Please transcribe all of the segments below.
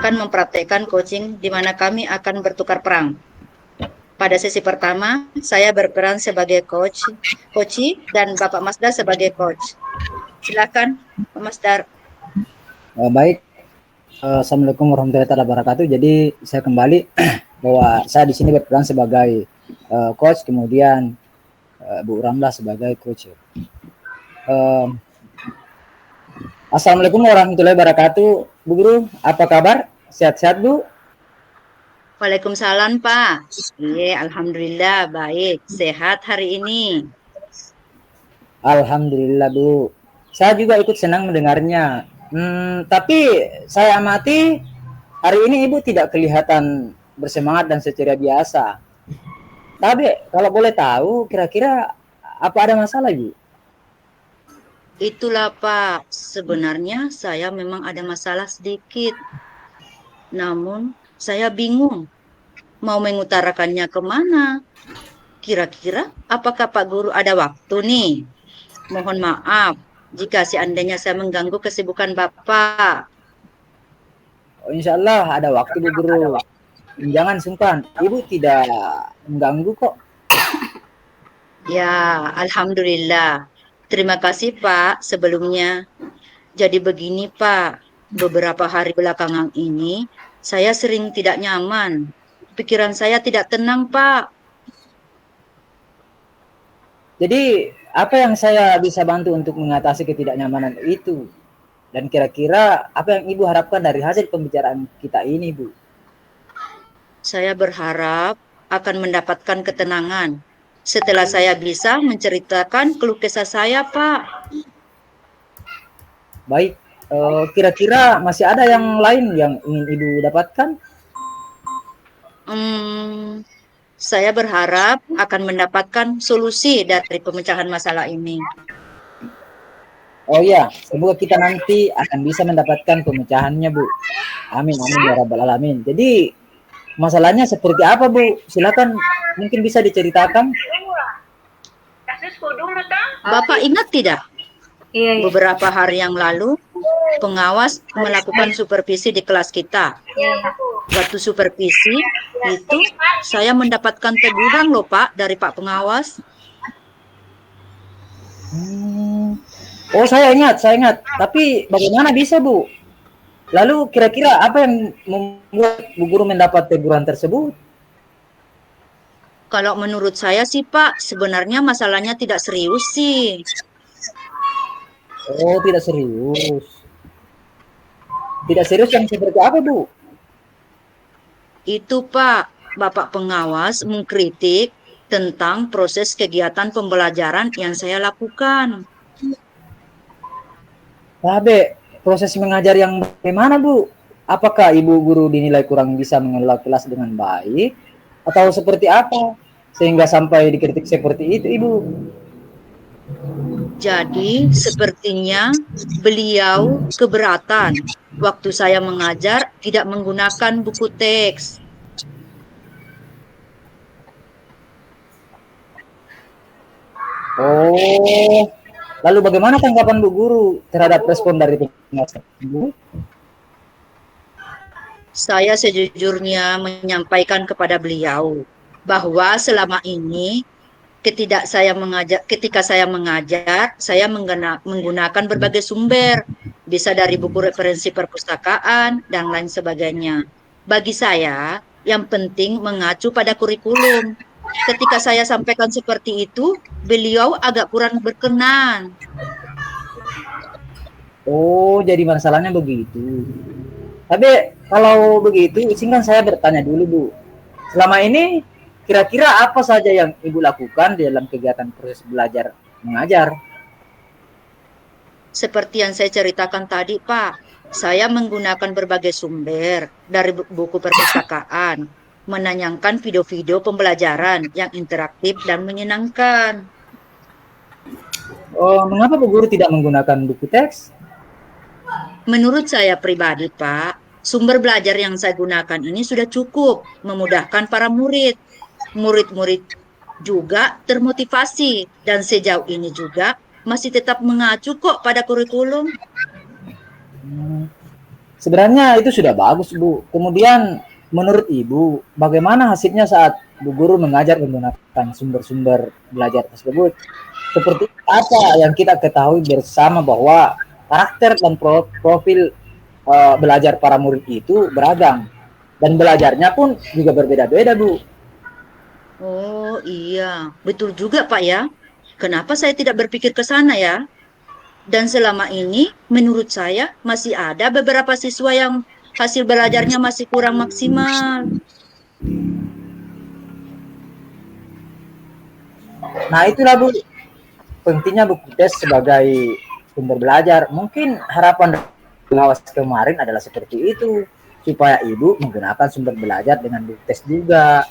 akan mempraktekkan coaching di mana kami akan bertukar perang. Pada sesi pertama, saya berperan sebagai coach, dan Bapak Masdar sebagai coach. Silakan, Pak Masdar. Baik, Assalamualaikum warahmatullahi wabarakatuh. Jadi saya kembali bahwa saya di sini berperan sebagai coach, kemudian Bu Ramlah sebagai coach. Assalamualaikum warahmatullahi wabarakatuh, Bu Guru. Apa kabar? Sehat-sehat, Bu? Waalaikumsalam, Pak. Iya, alhamdulillah baik, sehat hari ini. Alhamdulillah, Bu. Saya juga ikut senang mendengarnya. Tapi saya amati hari ini Ibu tidak kelihatan bersemangat dan seceria biasa. Tapi kalau boleh tahu, kira-kira apa ada masalah, Bu? Itulah, Pak. Sebenarnya saya memang ada masalah sedikit. Namun, saya bingung mau mengutarakannya kemana. Kira-kira apakah Pak Guru ada waktu nih? Mohon maaf jika seandainya saya mengganggu kesibukan Bapak. Oh, insya Allah ada waktu, Bu Guru. Jangan sungkan, Ibu tidak mengganggu kok. Ya, alhamdulillah. Terima kasih, Pak, sebelumnya. Jadi begini, Pak. Beberapa hari belakangan ini, saya sering tidak nyaman. Pikiran saya tidak tenang, Pak. Jadi, apa yang saya bisa bantu untuk mengatasi ketidaknyamanan itu? Dan kira-kira apa yang Ibu harapkan dari hasil pembicaraan kita ini, Bu? Saya berharap akan mendapatkan ketenangan setelah saya bisa menceritakan keluh kesah saya, Pak. Baik, kira-kira masih ada yang lain yang ingin Ibu dapatkan? Saya berharap akan mendapatkan solusi dari pemecahan masalah ini. Oh iya, semoga kita nanti akan bisa mendapatkan pemecahannya, Bu. Amin, amin ya rabbal alamin. Jadi, masalahnya seperti apa, Bu? Silakan, mungkin bisa diceritakan. Bapak ingat tidak? Iya. Beberapa hari yang lalu, pengawas melakukan supervisi di kelas kita. Waktu supervisi itu, saya mendapatkan teguran loh, Pak, dari Pak Pengawas. Oh, saya ingat. Tapi bagaimana bisa, Bu? Lalu kira-kira apa yang membuat Bu Guru mendapat teguran tersebut? Kalau menurut saya sih, Pak, sebenarnya masalahnya tidak serius sih. Oh, tidak serius. Tidak serius yang seperti apa, Bu? Itu, Pak, Bapak Pengawas mengkritik tentang proses kegiatan pembelajaran yang saya lakukan. Tapi proses mengajar yang bagaimana, Bu? Apakah Ibu Guru dinilai kurang bisa mengelola kelas dengan baik? Atau seperti apa? Sehingga sampai dikritik seperti itu, Ibu. Jadi, sepertinya beliau keberatan waktu saya mengajar tidak menggunakan buku teks. Oh, lalu bagaimana tanggapan Bu Guru terhadap respon dari pengawas tersebut? Saya sejujurnya menyampaikan kepada beliau bahwa selama ini ketika saya mengajar, saya menggunakan berbagai sumber, bisa dari buku referensi perpustakaan dan lain sebagainya. Bagi saya, yang penting mengacu pada kurikulum. Ketika saya sampaikan seperti itu, beliau agak kurang berkenan. Oh, jadi masalahnya begitu. Tapi kalau begitu, izinkan saya bertanya dulu, Bu. Selama ini, kira-kira apa saja yang Ibu lakukan dalam kegiatan proses belajar mengajar? Seperti yang saya ceritakan tadi, Pak, saya menggunakan berbagai sumber dari buku perpustakaan, menayangkan video-video pembelajaran yang interaktif dan menyenangkan. Oh, mengapa Bu Guru tidak menggunakan buku teks? Menurut saya pribadi, Pak, sumber belajar yang saya gunakan ini sudah cukup memudahkan para murid. Murid-murid juga termotivasi dan sejauh ini juga masih tetap mengacu kok pada kurikulum. Sebenarnya itu sudah bagus, Bu. Kemudian menurut Ibu, bagaimana hasilnya saat Bu Guru mengajar menggunakan sumber-sumber belajar tersebut? Seperti apa yang kita ketahui bersama bahwa karakter dan profil belajar para murid itu beragam dan belajarnya pun juga berbeda-beda, Bu. Oh iya, betul juga Pak ya. Kenapa saya tidak berpikir ke sana ya? Dan selama ini, menurut saya, masih ada beberapa siswa yang hasil belajarnya masih kurang maksimal. Nah, itulah Bu, pentingnya buku tes sebagai sumber belajar. Mungkin harapan pengawas kemarin adalah seperti itu, supaya Ibu menggunakan sumber belajar dengan buku tes juga.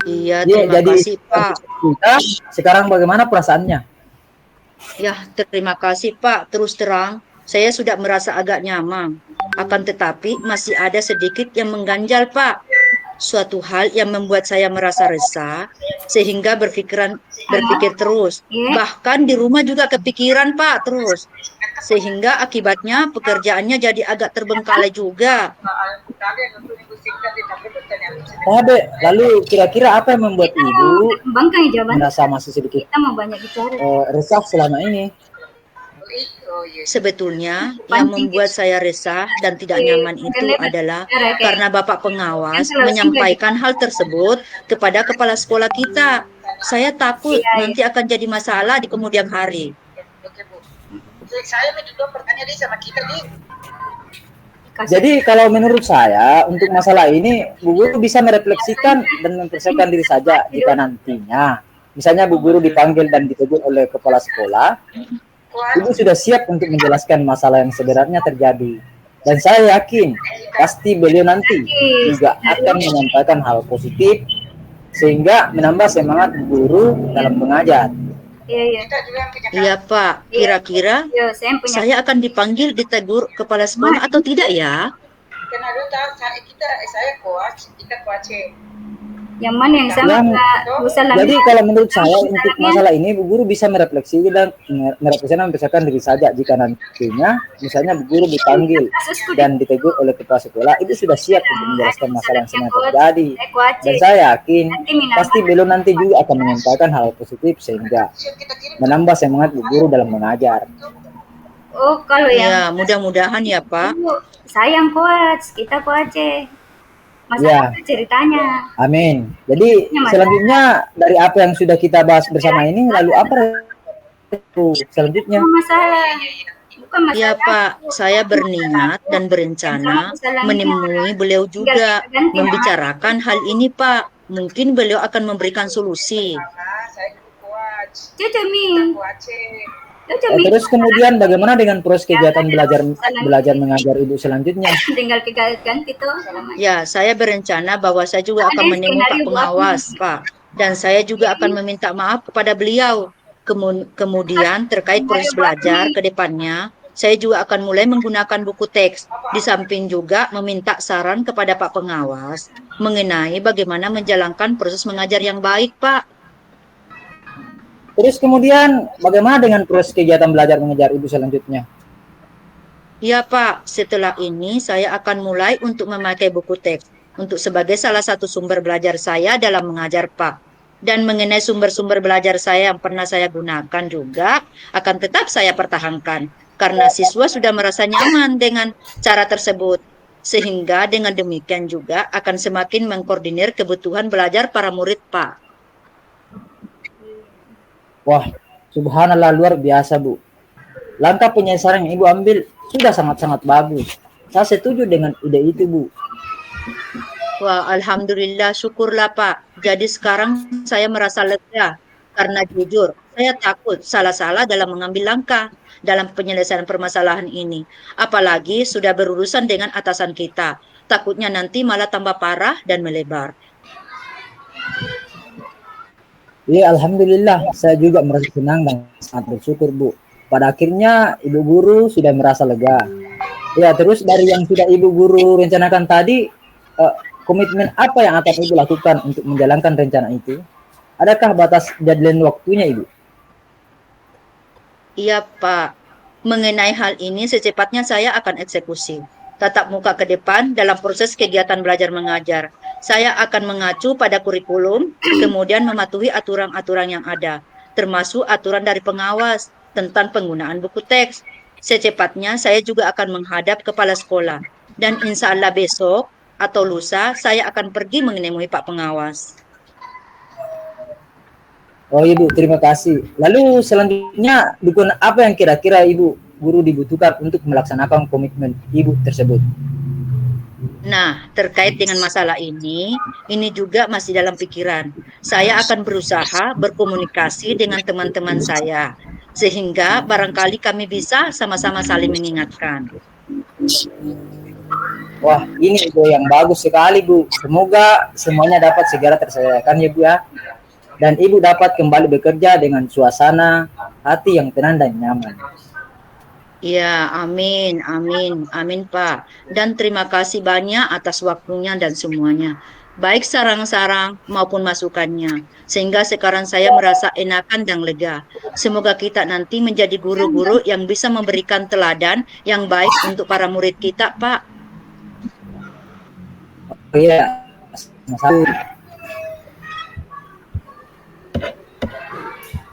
Iya, Ya, terima jadi kasih Pak. kita sekarang bagaimana perasaannya? Ya, terima kasih Pak. Terus terang, saya sudah merasa agak nyaman. Akan tetapi, masih ada sedikit yang mengganjal Pak. Suatu hal yang membuat saya merasa resah, sehingga berpikir terus. Bahkan di rumah juga kepikiran Pak terus. Sehingga akibatnya pekerjaannya jadi agak terbengkalai juga. Tabe, lalu kira-kira apa yang membuat Ibu Kembangkan jawaban merasa masih sedikit kita mau banyak bicara. resah selama ini? Sebetulnya yang membuat saya resah dan tidak nyaman itu adalah karena Bapak pengawas menyampaikan hal tersebut kepada kepala sekolah kita. Saya takut nanti akan jadi masalah di kemudian hari. Saya juga bertanya dia sama kita nih. Jadi kalau menurut saya untuk masalah ini Bu Guru bisa merefleksikan dan mempersiapkan diri saja jika nantinya misalnya Bu Guru dipanggil dan ditegur oleh kepala sekolah, Ibu sudah siap untuk menjelaskan masalah yang sebenarnya terjadi. Dan saya yakin pasti beliau nanti juga akan menyampaikan hal positif sehingga menambah semangat Bu Guru dalam mengajar. Iya. Iya Pak, kira-kira saya akan dipanggil ditegur kepala sekolah atau tidak ya? Karena saya coach, kita coach. Yang mana yang sama Jadi kalau menurut saya untuk masalah ini Bu Guru bisa merefleksi dan mempersiapkan diri saja jika nantinya misalnya Bu Guru dipanggil dan ditegur oleh kepala sekolah, itu sudah siap untuk menjelaskan masalah yang sedang terjadi. Dan saya yakin pasti beliau nanti juga akan menyampaikan hal positif sehingga menambah semangat Bu Guru dalam mengajar. Oh, kalau Ya, mudah-mudahan ya Pak. sayang coach, kita coach. Masalah ceritanya. Amin. Jadi selanjutnya dari apa yang sudah kita bahas bersama ini, lalu apa itu selanjutnya? Masalah. Bukan masalah. Ya Pak, saya berniat dan berencana menemui beliau juga membicarakan hal ini Pak. Mungkin beliau akan memberikan solusi. Terus kemudian bagaimana dengan proses kegiatan belajar mengajar Ibu selanjutnya? Tinggal ganti tuh. Ya, saya berencana bahwa saya juga akan menemui Pak pengawas, Pak. Dan saya juga akan meminta maaf kepada beliau. Kemudian terkait proses belajar ke depannya, saya juga akan mulai menggunakan buku teks. Di samping juga meminta saran kepada Pak pengawas mengenai bagaimana menjalankan proses mengajar yang baik, Pak. Terus kemudian bagaimana dengan proses kegiatan belajar mengajar Ibu selanjutnya? Ya Pak, setelah ini saya akan mulai untuk memakai buku teks untuk sebagai salah satu sumber belajar saya dalam mengajar Pak. Dan mengenai sumber-sumber belajar saya yang pernah saya gunakan juga akan tetap saya pertahankan karena siswa sudah merasa nyaman dengan cara tersebut. Sehingga dengan demikian juga akan semakin mengkoordinir kebutuhan belajar para murid Pak. Wah, subhanallah luar biasa Bu. Langkah penyelesaian yang Ibu ambil sudah sangat-sangat bagus. Saya setuju dengan ide itu Bu. Wah, alhamdulillah, syukurlah Pak. Jadi sekarang saya merasa lega karena jujur saya takut salah-salah dalam mengambil langkah dalam penyelesaian permasalahan ini. Apalagi sudah berurusan dengan atasan kita. Takutnya nanti malah tambah parah dan melebar. Ya, alhamdulillah, saya juga merasa senang dan sangat bersyukur Bu. Pada akhirnya Ibu Guru sudah merasa lega. Ya, terus dari yang sudah Ibu Guru rencanakan tadi, komitmen apa yang akan Ibu lakukan untuk menjalankan rencana itu? Adakah batas deadline waktunya Ibu? Iya, Pak. Mengenai hal ini, secepatnya saya akan eksekusi. Tatap muka ke depan dalam proses kegiatan belajar mengajar. Saya akan mengacu pada kurikulum, kemudian mematuhi aturan-aturan yang ada, termasuk aturan dari pengawas tentang penggunaan buku teks. Secepatnya, saya juga akan menghadap kepala sekolah. Dan insya Allah besok atau lusa, saya akan pergi menemui Pak Pengawas. Oh Ibu, terima kasih. Lalu selanjutnya dukungan apa yang kira-kira Ibu guru dibutuhkan untuk melaksanakan komitmen Ibu tersebut? Nah, terkait dengan masalah ini juga masih dalam pikiran. Saya akan berusaha berkomunikasi dengan teman-teman saya, sehingga barangkali kami bisa sama-sama saling mengingatkan. Wah, ini Ibu yang bagus sekali Bu. Semoga semuanya dapat segera terselesaikan ya Bu ya. Dan Ibu dapat kembali bekerja dengan suasana hati yang tenang dan nyaman. Ya, amin, amin, amin Pak. Dan terima kasih banyak atas waktunya dan semuanya. Baik sarang-sarang maupun masukannya. Sehingga sekarang saya merasa enakan dan lega. Semoga kita nanti menjadi guru-guru yang bisa memberikan teladan yang baik untuk para murid kita, Pak. Oh iya, sama-sama.